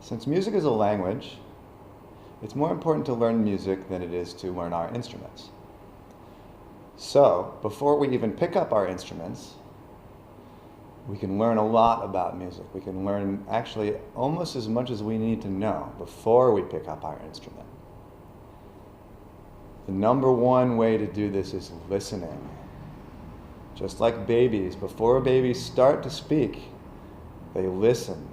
Since music is a language, it's more important to learn music than it is to learn our instruments. So, before we even pick up our instruments, we can learn a lot about music. We can learn actually almost as much as we need to know before we pick up our instrument. The number one way to do this is listening. Just like babies, before babies start to speak, they listen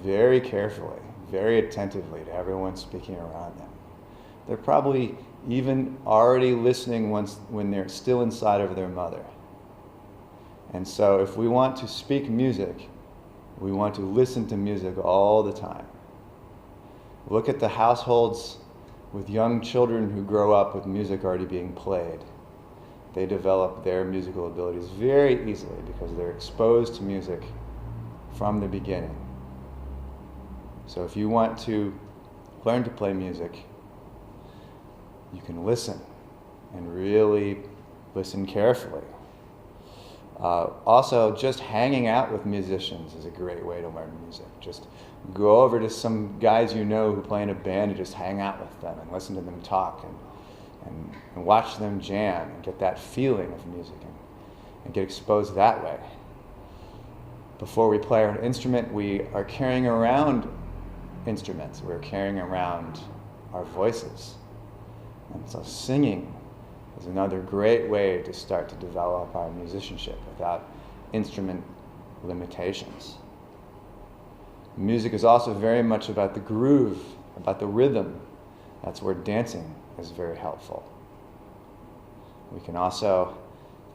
very carefully, very attentively to everyone speaking around them. They're probably even already listening when they're still inside of their mother. And so if we want to speak music, we want to listen to music all the time. Look at the households with young children who grow up with music already being played. They develop their musical abilities very easily because they're exposed to music from the beginning. So if you want to learn to play music, you can listen and really listen carefully. Also, just hanging out with musicians is a great way to learn music. Just go over to some guys you know who play in a band and just hang out with them and listen to them talk and watch them jam and get that feeling of music and get exposed that way. Before we play our instrument, we are carrying around instruments. We're carrying around our voices. And so singing is another great way to start to develop our musicianship without instrument limitations. Music is also very much about the groove, about the rhythm. That's where dancing is very helpful. We can also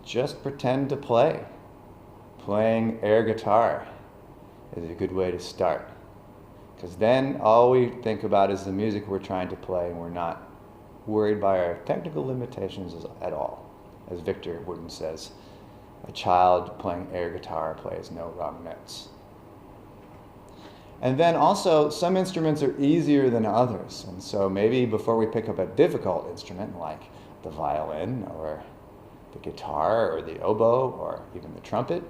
just pretend to play. Playing air guitar is a good way to start. Because then all we think about is the music we're trying to play, and we're not worried by our technical limitations at all. As Victor Wooten says, a child playing air guitar plays no wrong notes. And then also, some instruments are easier than others. And so maybe before we pick up a difficult instrument like the violin or the guitar or the oboe or even the trumpet,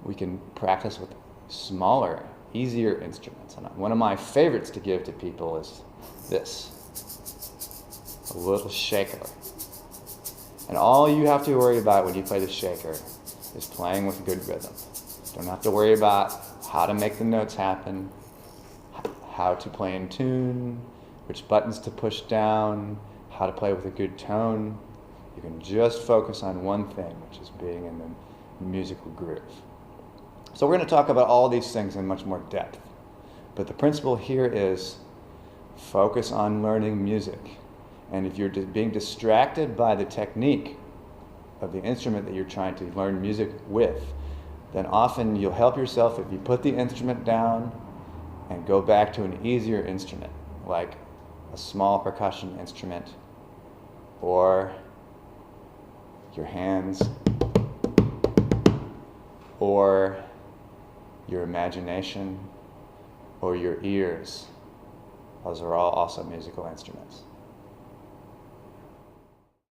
we can practice with smaller, easier instruments. And one of my favorites to give to people is this, a little shaker. And all you have to worry about when you play the shaker is playing with good rhythm. Don't have to worry about how to make the notes happen, how to play in tune, which buttons to push down, how to play with a good tone. You can just focus on one thing, which is being in the musical groove. So we're going to talk about all these things in much more depth. But the principle here is focus on learning music. And if you're being distracted by the technique of the instrument that you're trying to learn music with, then often you'll help yourself if you put the instrument down and go back to an easier instrument, like a small percussion instrument, or your hands, or your imagination, or your ears. Those are all also musical instruments.